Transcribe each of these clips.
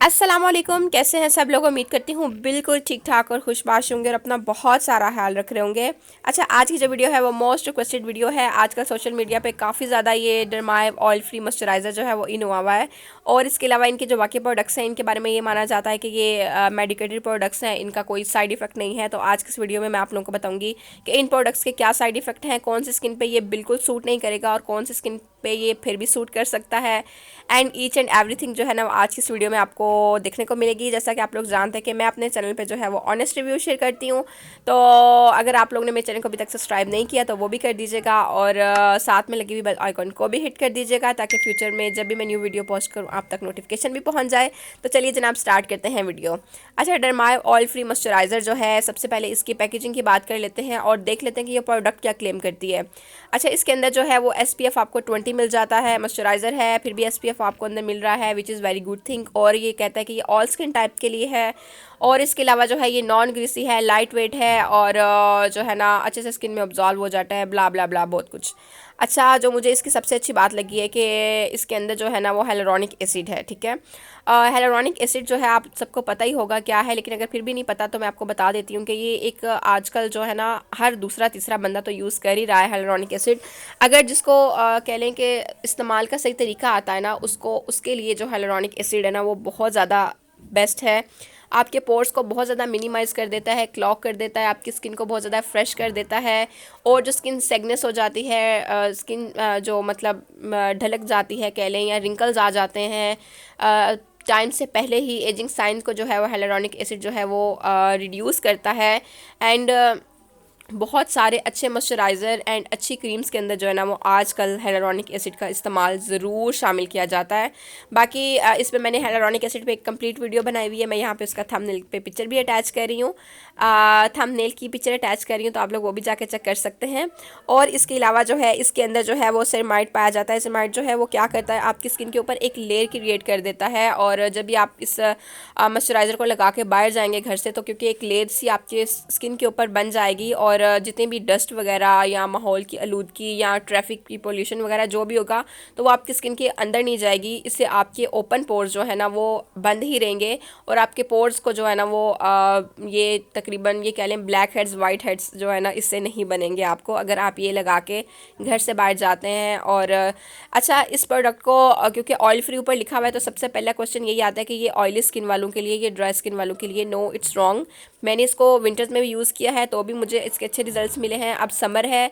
अस्सलाम वालेकुम। कैसे हैं सब लोग? उम्मीद करती हूँ बिल्कुल ठीक ठाक और खुशबाश होंगे और अपना बहुत सारा ख्याल रख रहे होंगे। अच्छा, आज की जो वीडियो है वो मोस्ट रिक्वेस्टेड वीडियो है। आजकल सोशल मीडिया पे काफ़ी ज़्यादा ये डरमाइव ऑयल फ्री मॉइस्चराइज़र जो है वो इन हुआ हुआ है, और इसके अलावा इनके जो बाकी प्रोडक्ट्स हैं इनके बारे में ये माना जाता है कि ये मेडिकेटेड प्रोडक्ट्स हैं, इनका कोई साइड इफेक्ट नहीं है। तो आज की इस वीडियो में मैं आप लोगों को बताऊँगी कि इन प्रोडक्ट्स के क्या साइड इफेक्ट हैं, कौन सी स्किन पर ये बिल्कुल सूट नहीं करेगा और कौन सी स्किन पे ये फिर भी सूट कर सकता है। एंड ईच एंड एवरीथिंग जो है ना आज की इस वीडियो में आपको देखने को मिलेगी। जैसा कि आप लोग जानते हैं कि मैं अपने चैनल पे जो है वो ऑनेस्ट रिव्यू शेयर करती हूँ, तो अगर आप लोगों ने मेरे चैनल को अभी तक सब्सक्राइब नहीं किया तो वो भी कर दीजिएगा, और साथ में लगी हुई बेल आइकन को भी हिट कर दीजिएगा ताकि फ्यूचर में जब भी मैं न्यू वीडियो पोस्ट करूँ आप तक नोटिफिकेशन भी पहुँच जाए। तो चलिए जनाब स्टार्ट करते हैं वीडियो। अच्छा, डरमाइव ऑयल फ्री मॉइस्चराइज़र जो है, सबसे पहले इसकी पैकेजिंग की बात कर लेते हैं और देख लेते हैं कि ये प्रोडक्ट क्या क्लेम करती है। अच्छा, इसके अंदर जो है वो SPF आपको 20 मिल जाता है। मॉइस्चराइज़र है फिर भी SPF आपको अंदर मिल रहा है, which is very good thing. और ये कहता है कि ये ऑल स्किन टाइप के लिए है, और इसके अलावा जो है ये नॉन ग्रीसी है, लाइट वेट है, और जो है ना अच्छे से स्किन में ऑब्जॉल्व हो जाता है, ब्ला ब्ला ब्ला बहुत कुछ। अच्छा, जो मुझे इसकी सबसे अच्छी बात लगी है कि इसके अंदर जो है ना वो हेलोरॉनिक एसिड है। ठीक है, हेलोरॉनिक एसिड जो है आप सबको पता ही होगा क्या है, लेकिन अगर फिर भी नहीं पता तो मैं आपको बता देती हूँ कि ये एक आजकल जो है ना हर दूसरा तीसरा बंदा तो यूज़ कर ही रहा है हेलोरॉनिक एसिड। अगर जिसको कह लें कि इस्तेमाल का सही तरीका आता है ना, उसको उसके लिए जो हेलोरॉनिक एसिड है ना वो बहुत ज़्यादा बेस्ट है। आपके पोर्स को बहुत ज़्यादा मिनिमाइज़ कर देता है, क्लॉग कर देता है, आपकी स्किन को बहुत ज़्यादा फ्रेश कर देता है। और जो स्किन सेगनेस हो जाती है, स्किन जो मतलब ढलक जाती है कह लें, या रिंकल्स आ जाते हैं टाइम से पहले ही, एजिंग साइन को जो है वो हेलोरॉनिक एसिड जो है वो रिड्यूस करता है। एंड बहुत सारे अच्छे मॉइस्चराइज़र एंड अच्छी क्रीम्स के अंदर जो है ना वो आजकल हेलोरॉनिक एसिड का इस्तेमाल ज़रूर शामिल किया जाता है। बाकी इस पर मैंने हेलोरॉनिक एसिड पे एक कंप्लीट वीडियो बनाई हुई है, मैं यहाँ पे उसका थंबनेल पे पिक्चर भी अटैच कर रही हूँ, थंबनेल की पिक्चर अटैच कर रही हूँ, तो आप लोग वो भी जाके चेक कर सकते हैं। और इसके अलावा जो है इसके अंदर जो है वो सेरामाइड पाया जाता है। सेरामाइड जो है वो क्या करता है, आपकी स्किन के ऊपर एक लेयर क्रिएट कर देता है, और जब भी आप इस मॉइस्चराइज़र को लगा के बाहर जाएंगे घर से, तो क्योंकि एक लेयर सी आपके स्किन के ऊपर बन जाएगी, और जितने भी डस्ट वगैरह या माहौल की आलूदगी या ट्रैफिक की पोल्यूशन वगैरह जो भी होगा तो वो आपकी स्किन के अंदर नहीं जाएगी। इससे आपके ओपन पोर्स जो है ना वो बंद ही रहेंगे, और आपके पोर्स को जो है ना वो ये तकरीबन ये कह लें ब्लैक हेड्स वाइट हेड्स जो है ना इससे नहीं बनेंगे आपको, अगर आप ये लगा के घर से बाहर जाते हैं। और अच्छा, इस प्रोडक्ट को क्योंकि ऑयल फ्री ऊपर लिखा हुआ है तो सबसे पहला क्वेश्चन यही आता है कि ये ऑयली स्किन वालों के लिए, ये ड्राई स्किन वालों के लिए। No, it's wrong. मैंने इसको विंटर्स में भी यूज़ किया है तो भी मुझे इसके अच्छे रिजल्ट्स मिले हैं। अब समर है,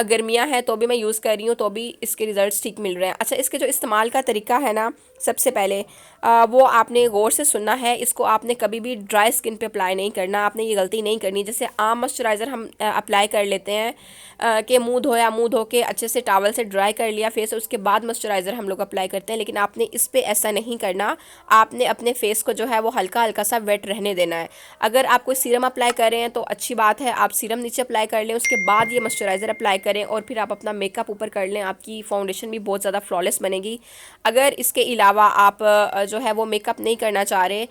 गर्मियाँ हैं, तो भी मैं यूज़ कर रही हूँ तो भी इसके रिजल्ट्स ठीक मिल रहे हैं। अच्छा, इसके जो इस्तेमाल का तरीका है ना, सबसे पहले वो आपने गौर से सुनना है। इसको आपने कभी भी ड्राई स्किन पे अप्लाई नहीं करना, आपने ये गलती नहीं करनी। जैसे आम मॉइस्चराइज़र हम अप्लाई कर लेते हैं कि मुंह धोया, मुंह धो के अच्छे से टॉवल से ड्राई कर लिया फेस, उसके बाद मॉइस्चराइज़र हम लोग अप्लाई करते हैं, लेकिन आपने इस पे ऐसा नहीं करना। आपने अपने फेस को जो है वो हल्का हल्का सा वेट रहने देना है। अगर आप कोई सीरम अप्लाई कर रहे हैं तो अच्छी बात है, आप सीरम नीचे अप्लाई कर लें, उसके बाद ये मॉइस्चराइज़र अप्लाई करें, और फिर आप अपना मेकअप ऊपर कर लें, आपकी फाउंडेशन भी बहुत ज़्यादा फ्लॉलेस बनेगी। अगर इसके अलावा आप जो है वो मेकअप नहीं करना चाह रहे,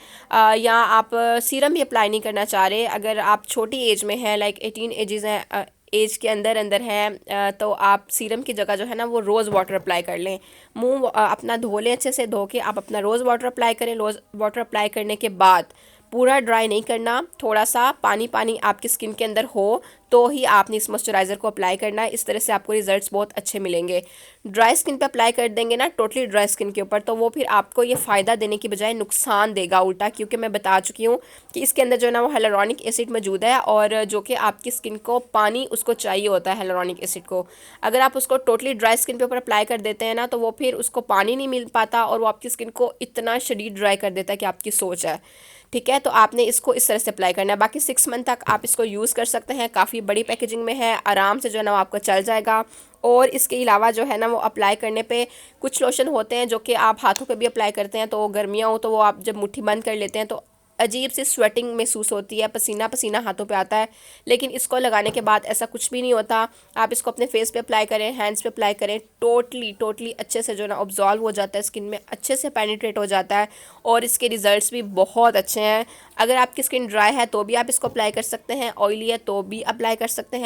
या आप सीरम भी अप्लाई नहीं करना चाह रहे, अगर आप छोटी एज में हैं, लाइक 18 एजेस हैं, एज के अंदर अंदर हैं, तो आप सीरम की जगह जो है ना वो रोज़ वाटर अप्लाई कर लें। मुंह अपना धो लें, अच्छे से धो के आप अपना रोज़ वाटर अप्लाई करें। रोज़ वाटर अप्लाई करने के बाद पूरा ड्राई नहीं करना, थोड़ा सा पानी पानी आपकी स्किन के अंदर हो तो ही आपने इस मॉइस्चराइज़र को अप्लाई करना है। इस तरह से आपको रिजल्ट्स बहुत अच्छे मिलेंगे। ड्राई स्किन पे अप्लाई कर देंगे ना टोटली ड्राई स्किन के ऊपर, तो वो फिर आपको ये फ़ायदा देने की बजाय नुकसान देगा उल्टा, क्योंकि मैं बता चुकी हूँ कि इसके अंदर जो है ना वो हेलोरॉनिक एसिड मौजूद है, और जो कि आपकी स्किन को पानी उसको चाहिए होता है हेलोरॉनिक एसिड को। अगर आप उसको टोटली ड्राई स्किन पे ऊपर अप्लाई कर देते हैं ना तो वो फिर उसको पानी नहीं मिल पाता, और वो आपकी स्किन को इतना शदीद ड्राई कर देता है कि आपकी सोच है। ठीक है, तो आपने इसको इस तरह से अप्लाई करना है। बाकी 6 मंथ तक आप इसको यूज़ कर सकते हैं, काफ़ी बड़ी पैकेजिंग में है, आराम से जो है ना वो आपका चल जाएगा। और इसके अलावा जो है ना वो अप्लाई करने पे कुछ लोशन होते हैं जो कि आप हाथों पे भी अप्लाई करते हैं, तो गर्मियाँ हो तो वो आप जब मुट्ठी बंद कर लेते हैं तो अजीब सी स्वेटिंग महसूस होती है, पसीना पसीना हाथों पे आता है, लेकिन इसको लगाने के बाद ऐसा कुछ भी नहीं होता। आप इसको अपने फेस पे अप्लाई करें, हैंड्स पे अप्लाई करें, टोटली टोटली अच्छे से जो ना ऑब्जॉल्व हो जाता है, स्किन में अच्छे से पेनिट्रेट हो जाता है, और इसके रिजल्ट्स भी बहुत अच्छे हैं। अगर आपकी स्किन ड्राई है तो भी आप इसको अप्लाई कर सकते हैं, ऑयली है तो भी अप्लाई कर सकते हैं।